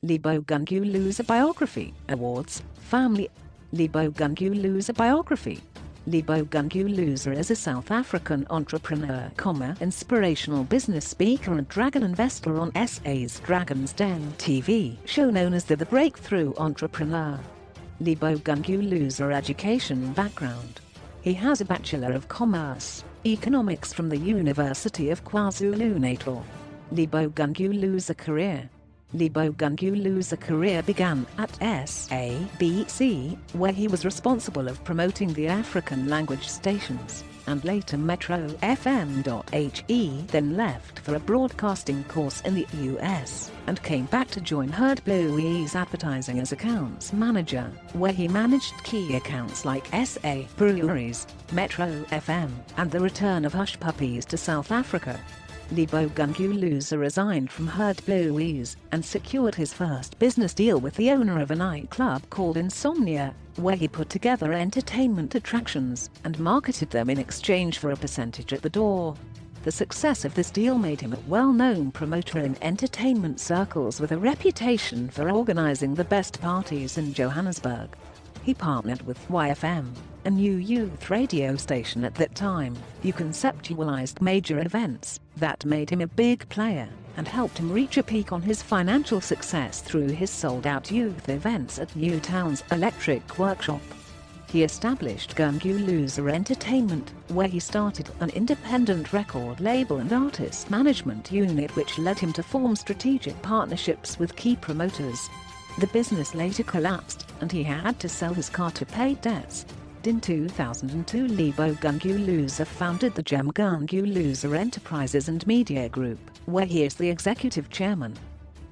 Lebo Gunguluza Biography Awards, Family. Lebo Gunguluza Biography. Lebo Gunguluza is a South African entrepreneur, inspirational business speaker and dragon investor on SA's Dragon's Den TV show known as the Breakthrough Entrepreneur. Lebo Gunguluza education background. He has a Bachelor of Commerce, Economics from the University of KwaZulu-Natal. Lebo Gunguluza career. Lebo Gunguluza career began at SABC, where he was responsible of promoting the African language stations, and later Metro FM.he, then left for a broadcasting course in the US, and came back to join Herd Bluey's advertising as accounts manager, where he managed key accounts like SA Breweries, Metro FM, and the return of Hush Puppies to South Africa. Lebo Gunguluza resigned from Herd Bluey's and secured his first business deal with the owner of a nightclub called Insomnia, where he put together entertainment attractions and marketed them in exchange for a percentage at the door. The success of this deal made him a well-known promoter in entertainment circles with a reputation for organizing the best parties in Johannesburg. He partnered with YFM, a new youth radio station at that time, who conceptualized major events that made him a big player and helped him reach a peak on his financial success through his sold-out youth events at Newtown's Electric Workshop. He established Gunguluza Entertainment, where he started an independent record label and artist management unit which led him to form strategic partnerships with key promoters. The business later collapsed, and he had to sell his car to pay debts. In 2002, Lebo Gunguluza founded the Gem Gunguluza Enterprises and Media Group, where he is the executive chairman.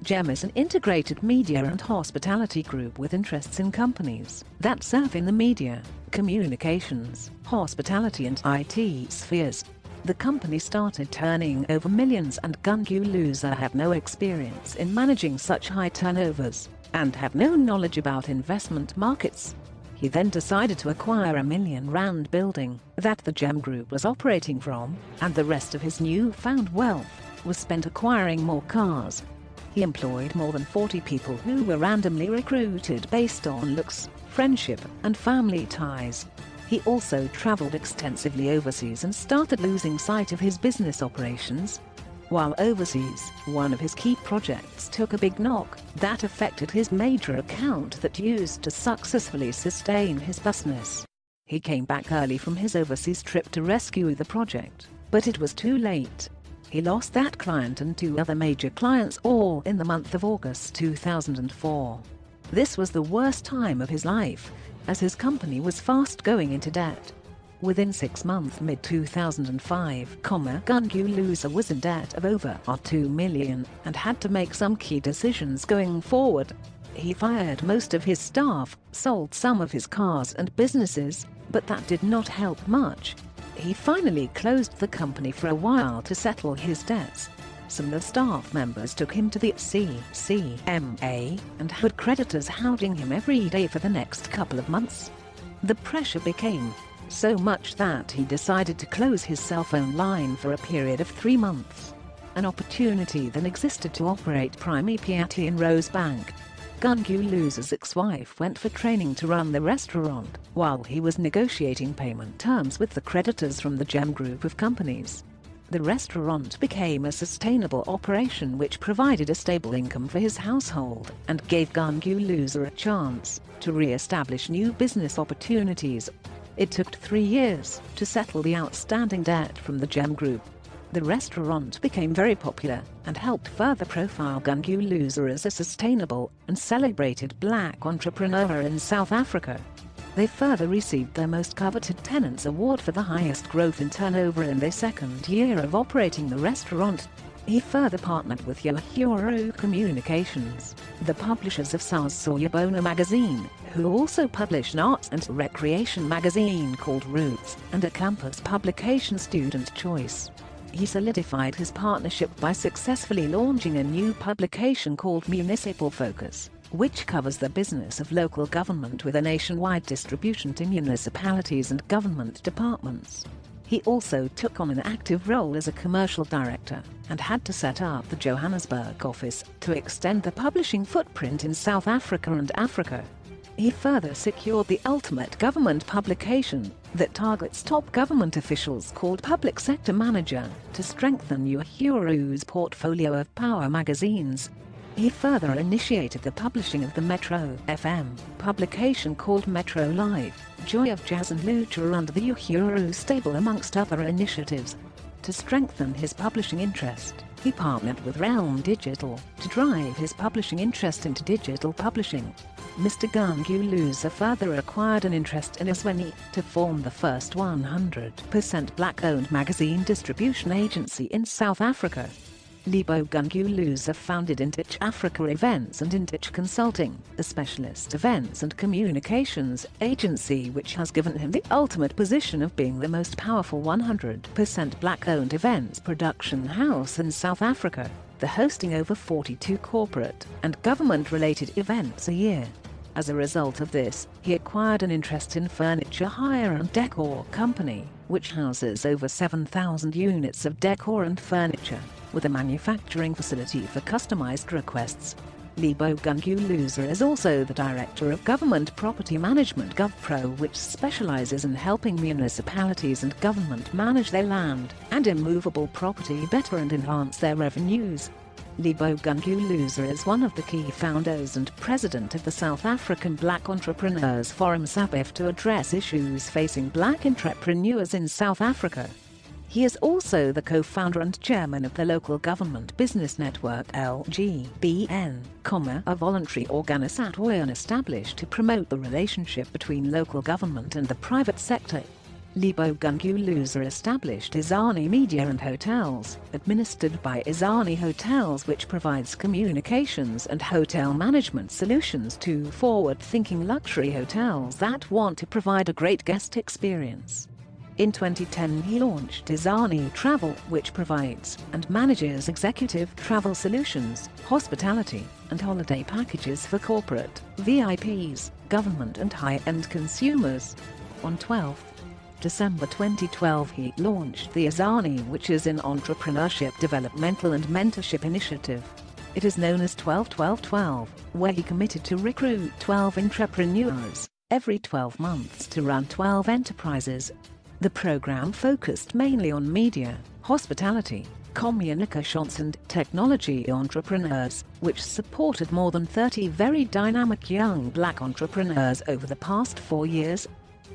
Gem is an integrated media and hospitality group with interests in companies that serve in the media, communications, hospitality and IT spheres. The company started turning over millions, and Gunguluza had no experience in managing such high turnovers and had no knowledge about investment markets. He then decided to acquire R1 million building that the Gem Group was operating from, and the rest of his newfound wealth was spent acquiring more cars. He employed more than 40 people who were randomly recruited based on looks, friendship, and family ties. He also traveled extensively overseas and started losing sight of his business operations. While overseas, one of his key projects took a big knock that affected his major account that used to successfully sustain his business. He came back early from his overseas trip to rescue the project, but it was too late. He lost that client and 2 other major clients all in the month of August 2004. This was the worst time of his life, as his company was fast going into debt. Within 6 months, mid-2005, Gunguluza was in debt of over $2 million and had to make some key decisions going forward. He fired most of his staff, sold some of his cars and businesses, but that did not help much. He finally closed the company for a while to settle his debts. Some of the staff members took him to the CCMA and had creditors hounding him every day for the next couple of months. The pressure became so much that he decided to close his cell phone line for a period of 3 months. An opportunity then existed to operate Prime Piatti in Rosebank. Gunguluza's ex-wife went for training to run the restaurant, while he was negotiating payment terms with the creditors from the Gem Group of companies. The restaurant became a sustainable operation which provided a stable income for his household and gave Gunguluza a chance to re-establish new business opportunities. It took 3 years to settle the outstanding debt from the Gem Group. The restaurant became very popular and helped further profile Gunguluza as a sustainable and celebrated black entrepreneur in South Africa. They further received their Most Coveted Tenants Award for the highest growth in turnover in their 2nd year of operating the restaurant. He further partnered with Yohuru Communications, the publishers of Sazobona magazine, who also publish an arts and recreation magazine called Roots, and a campus publication Student Choice. He solidified his partnership by successfully launching a new publication called Municipal Focus, which covers the business of local government with a nationwide distribution to municipalities and government departments. He also took on an active role as a commercial director and had to set up the Johannesburg office to extend the publishing footprint in South Africa and Africa. He further secured the ultimate government publication that targets top government officials called Public Sector Manager to strengthen Uhuru's portfolio of power magazines. He further initiated the publishing of the Metro FM publication called Metro Live, Joy of Jazz and Lucha under the Uhuru stable amongst other initiatives. To strengthen his publishing interest, he partnered with Realm Digital to drive his publishing interest into digital publishing. Mr. Gunguluza further acquired an interest in Isweni to form the first 100% black-owned magazine distribution agency in South Africa. Lebo Gunguluza founded Intich Africa Events and Intich Consulting, a specialist events and communications agency which has given him the ultimate position of being the most powerful 100% black-owned events production house in South Africa, the hosting over 42 corporate and government-related events a year. As a result of this, he acquired an interest in Furniture Hire and Decor Company, which houses over 7,000 units of decor and furniture, with a manufacturing facility for customized requests. Lebo Gunguluza is also the director of Government Property Management GovPro, which specializes in helping municipalities and government manage their land and immovable property better and enhance their revenues. Lebo Gunguluza is one of the key founders and president of the South African Black Entrepreneurs Forum SAPF to address issues facing black entrepreneurs in South Africa. He is also the co-founder and chairman of the Local Government Business Network LGBN, a voluntary organisation established to promote the relationship between local government and the private sector. Lebo Gunguluza established Izani Media and Hotels, administered by Izani Hotels, which provides communications and hotel management solutions to forward-thinking luxury hotels that want to provide a great guest experience. In 2010 he launched Izani Travel, which provides and manages executive travel solutions, hospitality, and holiday packages for corporate, VIPs, government and high-end consumers. On 12 December 2012 he launched the Izani, which is an entrepreneurship, developmental and mentorship initiative. It is known as 12-12-12, where he committed to recruit 12 entrepreneurs every 12 months to run 12 enterprises. The program focused mainly on media, hospitality, communications and technology entrepreneurs, which supported more than 30 very dynamic young black entrepreneurs over the past 4 years.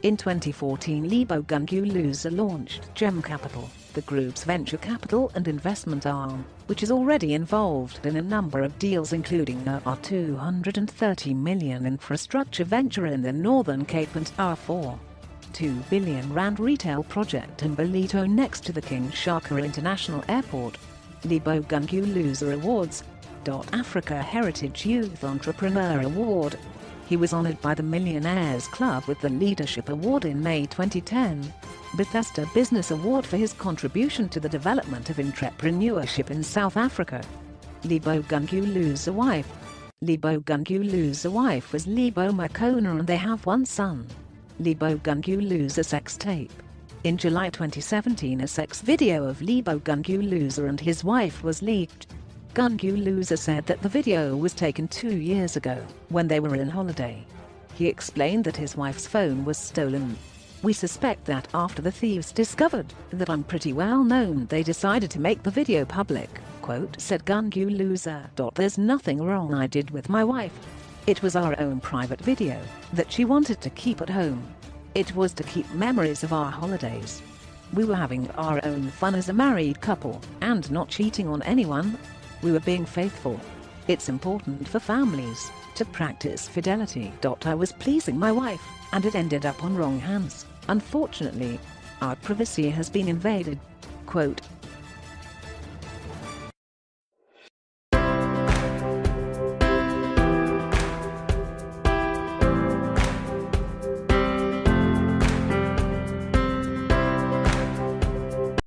In 2014 Lebo Gunguluza launched Gem Capital, the group's venture capital and investment arm, which is already involved in a number of deals including a R230 million infrastructure venture in the Northern Cape and R4.2 billion retail project in Ballito next to the King Shaka International Airport. Lebo Gunguluza Awards. Africa Heritage Youth Entrepreneur Award. He was honored by the Millionaires Club with the Leadership Award in May 2010, Bethesda Business Award for his contribution to the development of entrepreneurship in South Africa. Lebo Gunguluza wife. Lebo Gunguluza wife was Lebo Makona and they have one son. Lebo Gunguluza sex tape. In July 2017 a sex video of Lebo Gunguluza and his wife was leaked. Gunguluza said that the video was taken 2 years ago, when they were on holiday. He explained that his wife's phone was stolen. "We suspect that after the thieves discovered that I'm pretty well known, they decided to make the video public," said Gunguluza. "There's nothing wrong I did with my wife. It was our own private video that she wanted to keep at home. It was to keep memories of our holidays. We were having our own fun as a married couple and not cheating on anyone. We were being faithful. It's important for families to practice fidelity. I was pleasing my wife, and it ended up on wrong hands. Unfortunately, our privacy has been invaded."